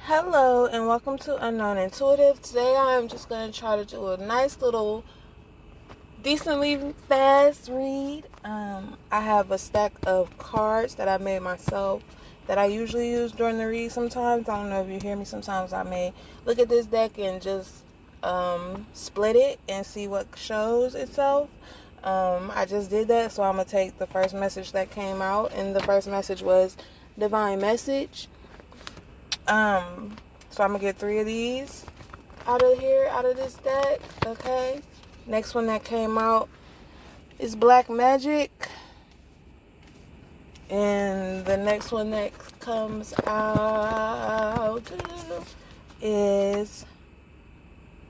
Hello and welcome to Unknown Intuitive. Today I am just going to try to do a nice little decently fast read. I have a stack of cards that I made myself that I usually use during the read sometimes. I don't know if you hear me. Sometimes I may look at this deck and just split it and see what shows itself. I just did that, so I'm going to take the first message that came out, and the first message was Divine Message. So I'm gonna get 3 of these out of here, out of this deck. Okay. Next one that came out is Black Magic. And the next one that comes out is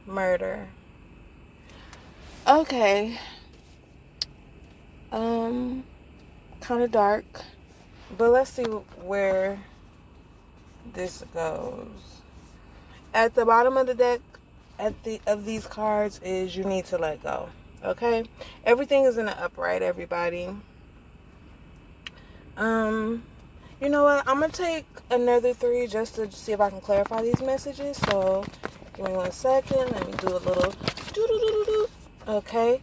Murder. Okay. Kind of dark. But let's see where this goes. At the bottom of the deck of these cards is you need to let go. Okay? Everything is in the upright, everybody. You know what? I'm gonna take another 3 just to see if I can clarify these messages. So give me 1 second. Let me do a little do. Okay.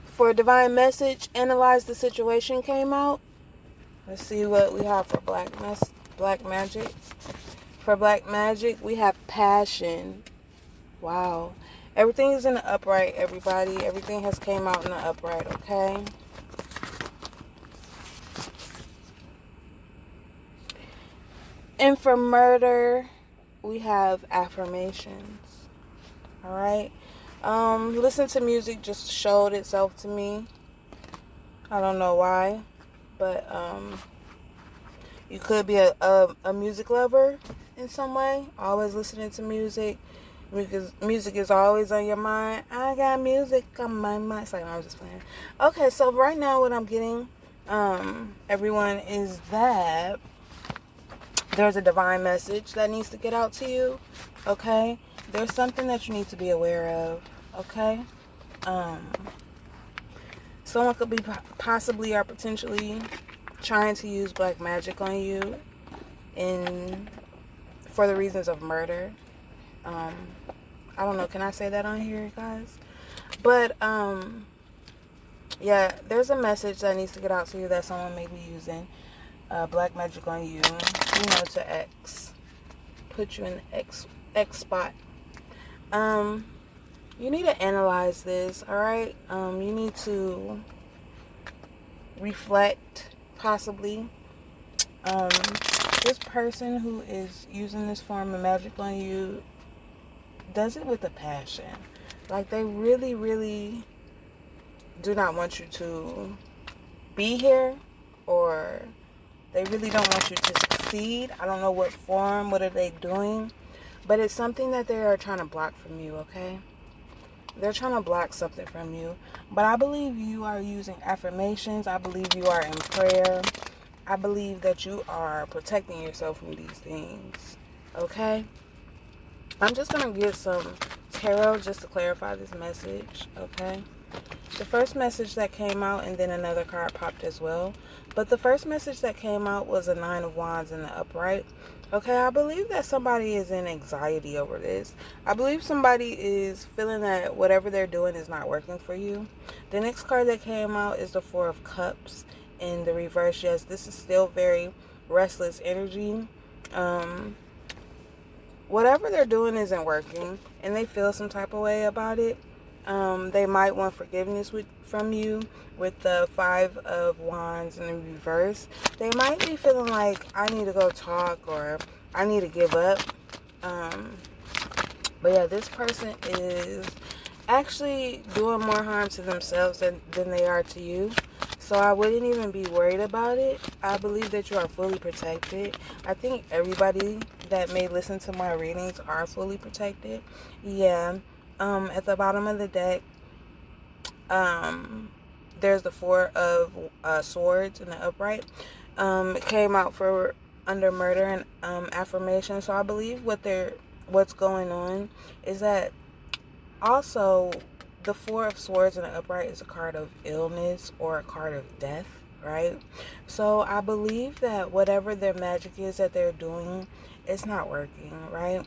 For Divine Message, Analyze the Situation came out. Let's see what we have for Black Magic. For Black Magic, we have Passion. Wow. Everything is in the upright, everybody. Everything has came out in the upright, okay? And for Murder, we have Affirmations. Alright? Listen to Music just showed itself to me. I don't know why. But, you could be a music lover in some way. Always listening to music. Because music is always on your mind. I got music on my mind. It's like, I was just playing. Okay, so right now what I'm getting, everyone, is that there's a divine message that needs to get out to you. Okay? There's something that you need to be aware of. Okay? Someone could be possibly or potentially trying to use black magic on you for the reasons of murder. I don't know, can I say that on here, guys? But yeah, there's a message that needs to get out to you that someone may be using black magic on you, to put you in the X spot. You need to analyze this, all right? You need to reflect, possibly. This person who is using this form of magic on you does it with a passion. Like, they really, really do not want you to be here, or they really don't want you to succeed. I don't know what form, what are they doing, but it's something that they are trying to block from you, okay? They're trying to block something from you. But I believe you are using affirmations. I believe you are in prayer. I believe that you are protecting yourself from these things. Okay? I'm just going to get some tarot just to clarify this message. Okay? The first message that came out, and then another card popped as well. But the first message that came out was a 9 of Wands in the upright. Okay, I believe that somebody is in anxiety over this. I believe somebody is feeling that whatever they're doing is not working for you. The next card that came out is the 4 of Cups in the reverse. Yes, this is still very restless energy. Whatever they're doing isn't working, and they feel some type of way about it. They might want forgiveness from you with the 5 of Wands in the reverse. They might be feeling like, I need to go talk, or I need to give up. But yeah, this person is actually doing more harm to themselves than they are to you. So I wouldn't even be worried about it. I believe that you are fully protected. I think everybody that may listen to my readings are fully protected. Yeah. At the bottom of the deck, there's the 4 of Swords in the upright. It came out for under Murder and Affirmation. So I believe what's going on is that also the 4 of Swords in the upright is a card of illness or a card of death. right? So I believe that whatever their magic is that they're doing, it's not working, right?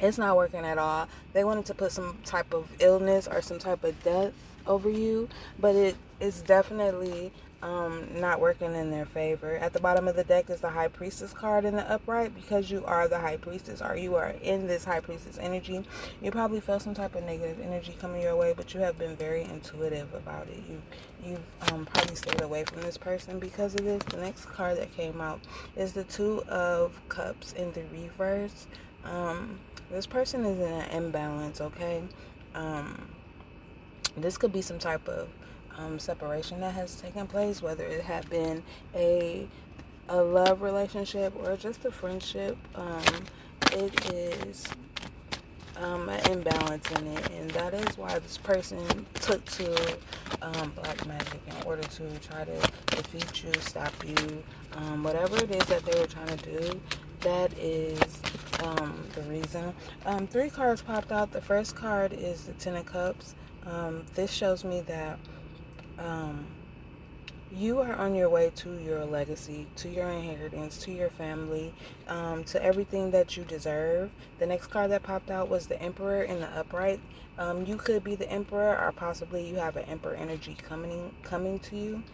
It's not working at all. They wanted to put some type of illness or some type of death over you, but it's definitely not working in their favor. At the bottom of the deck is the High Priestess card in the upright. Because you are the High Priestess, or you are in this High Priestess energy, you probably felt some type of negative energy coming your way, but you have been very intuitive about it. You've probably stayed away from this person because of this. The next card that came out is the Two of Cups in the reverse. This person is in an imbalance, okay? This could be some type of separation that has taken place, whether it had been a love relationship or just a friendship. It is an imbalance in it, and that is why this person took to black magic in order to try to defeat you, stop you, whatever it is that they were trying to do. That is the reason. Three cards popped out. The first card is the Ten of Cups. This shows me that you are on your way to your legacy, to your inheritance, to your family, to everything that you deserve. The next card that popped out was the Emperor in the upright. You could be the Emperor, or possibly you have an Emperor energy coming to you.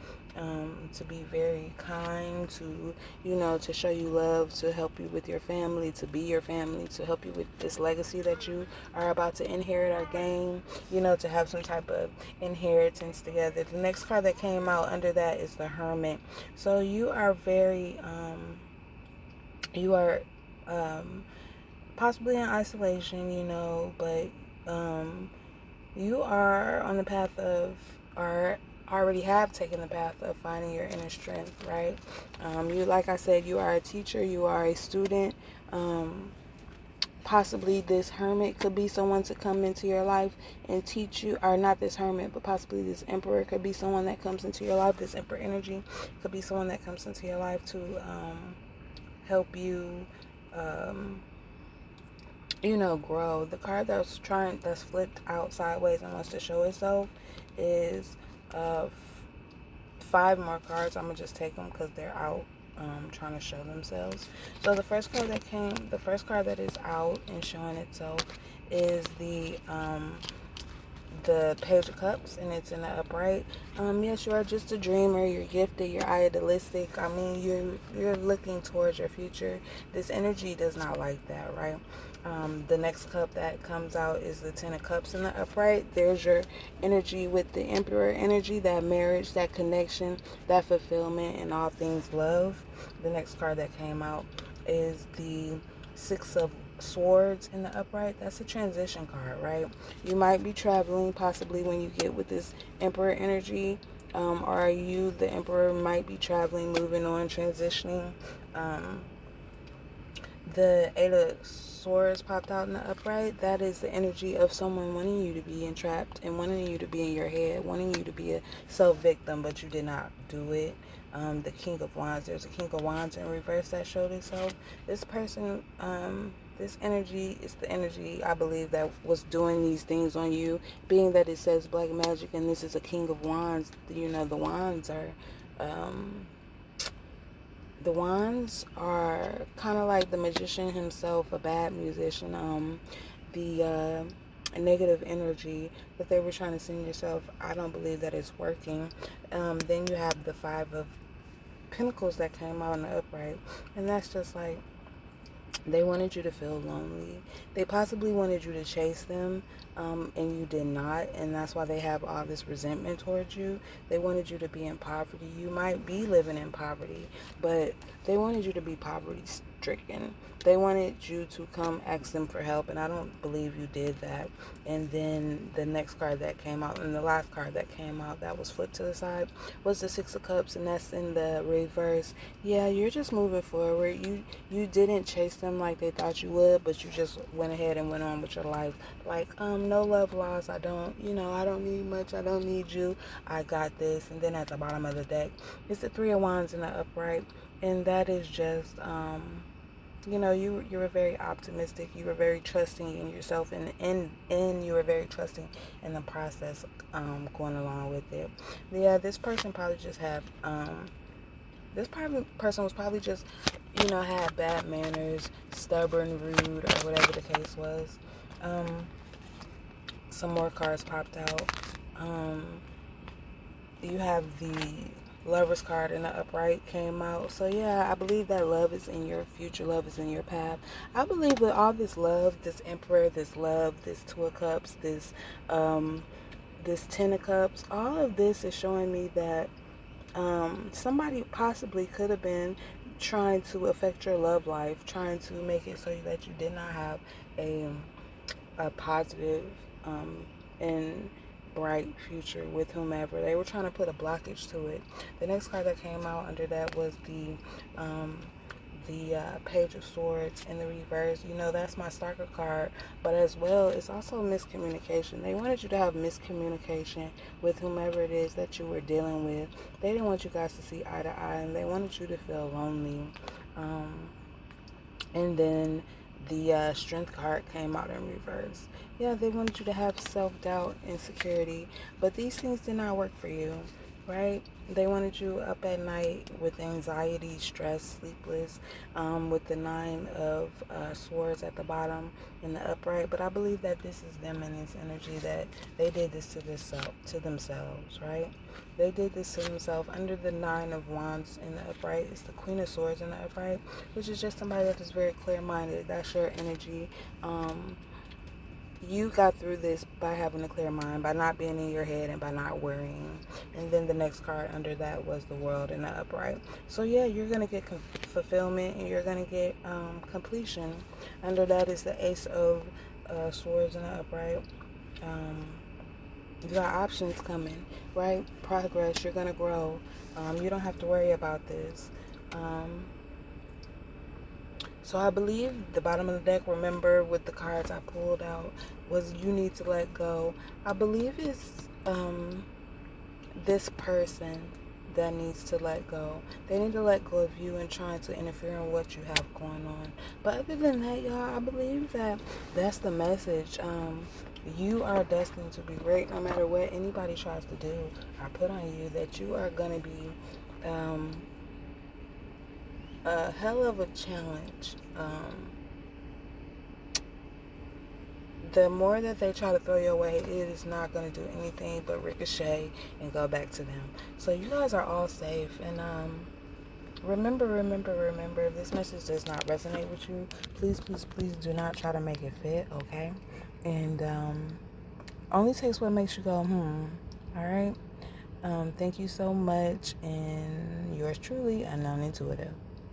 To be very kind, to show you love, to help you with your family, to be your family, to help you with this legacy that you are about to inherit or gain, to have some type of inheritance together. The next card that came out under that is the Hermit. So you are very, you are possibly in isolation, but you are on the path of, or already have taken the path of finding your inner strength, right? You, like I said, you are a teacher, you are a student. Possibly this hermit could be someone to come into your life and teach you, or not this hermit, but possibly this emperor could be someone that comes into your life. This emperor energy could be someone that comes into your life to help you grow. The card that's flipped out sideways and wants to show itself is 5 more cards. I'm gonna just take them because they're out, trying to show themselves. So the first card that is out and showing itself is the Page of Cups, and it's in the upright. Yes, you are just a dreamer. You're gifted. You're idealistic. I mean, you're looking towards your future. This energy does not like that, right? The next cup that comes out is the Ten of Cups in the upright. There's your energy with the Emperor energy, that marriage, that connection, that fulfillment, and all things love. The next card that came out is the Six of Swords in the upright. That's a transition card, right? You might be traveling possibly when you get with this Emperor energy, or you, the Emperor, might be traveling, moving on, transitioning. The Eight of Swords popped out in the upright. That is the energy of someone wanting you to be entrapped and wanting you to be in your head, wanting you to be a self-victim, but you did not do it. The King of Wands. There's a King of Wands in reverse that showed itself. This person, this energy is the energy, I believe, that was doing these things on you. Being that it says black magic and this is a King of Wands, the wands are... the wands are kind of like the magician himself, a bad musician. The negative energy that they were trying to send yourself, I don't believe that it's working. Then you have the Five of Pentacles that came out in the upright, and that's just like, they wanted you to feel lonely. They possibly wanted you to chase them, and you did not, and that's why they have all this resentment towards you. They wanted you to be in poverty. You might be living in poverty, but they wanted you to be poverty-stricken. They wanted you to come ask them for help, and I don't believe you did that. And then the next card that came out, and the last card that came out that was flipped to the side, was the Six of Cups, and that's in the reverse. Yeah, you're just moving forward. You didn't chase them like they thought you would, but you just went ahead and went on with your life. Like, no love lost. I don't need much. I don't need you. I got this. And then at the bottom of the deck, it's the Three of Wands in the upright, and that is just, you know, you were very optimistic, you were very trusting in yourself, and you were very trusting in the process, going along with it. But yeah, this person probably just had person was probably just, you know, had bad manners, stubborn, rude, or whatever the case was. um some more cards popped out. um you have the Lover's card in the upright came out. So yeah, I believe that love is in your future, love is in your path. I believe with all this love, this Emperor, this love, this Two of Cups, this Ten of Cups, all of this is showing me that somebody possibly could have been trying to affect your love life, trying to make it so that you did not have a positive and bright future with whomever. They were trying to put a blockage to it. The next card that came out under that was um, the Page of Swords in the reverse. You know, that's my Stalker card, but as well, it's also miscommunication. They wanted you to have miscommunication with whomever it is that you were dealing with. They didn't want you guys to see eye to eye, and they wanted you to feel lonely. Um, and then the Strength card came out in reverse. Yeah, they wanted you to have self-doubt, insecurity, but these things did not work for you, right? They wanted you up at night with anxiety, stress, sleepless, with the Nine of Swords at the bottom in the upright. But I believe that this is them and this energy, that they did this to themselves, right? They did this to themselves. Under the Nine of Wands in the upright is the Queen of Swords in the upright, which is just somebody that is very clear-minded. That's your energy. You got through this by having a clear mind, by not being in your head, and by not worrying. And then the next card under that was the World in the upright. So yeah, you're going to get fulfillment, and you're going to get completion. Under that is the Ace of Swords in the upright. You got options coming, right? Progress. You're going to grow. You don't have to worry about this. So I believe the bottom of the deck, remember with the cards I pulled out, was you need to let go. I believe it's this person that needs to let go. They need to let go of you and trying to interfere in what you have going on. But other than that, y'all, I believe that that's the message. You are destined to be great no matter what anybody tries to do or put on you, that you are going to be a hell of a challenge. The more that they try to throw your way, it is not going to do anything but ricochet and go back to them. So you guys are all safe. And remember, if this message does not resonate with you, please, please, please do not try to make it fit, okay? And only takes what makes you go, all right? Thank you so much. And yours truly, Unknown Intuitive.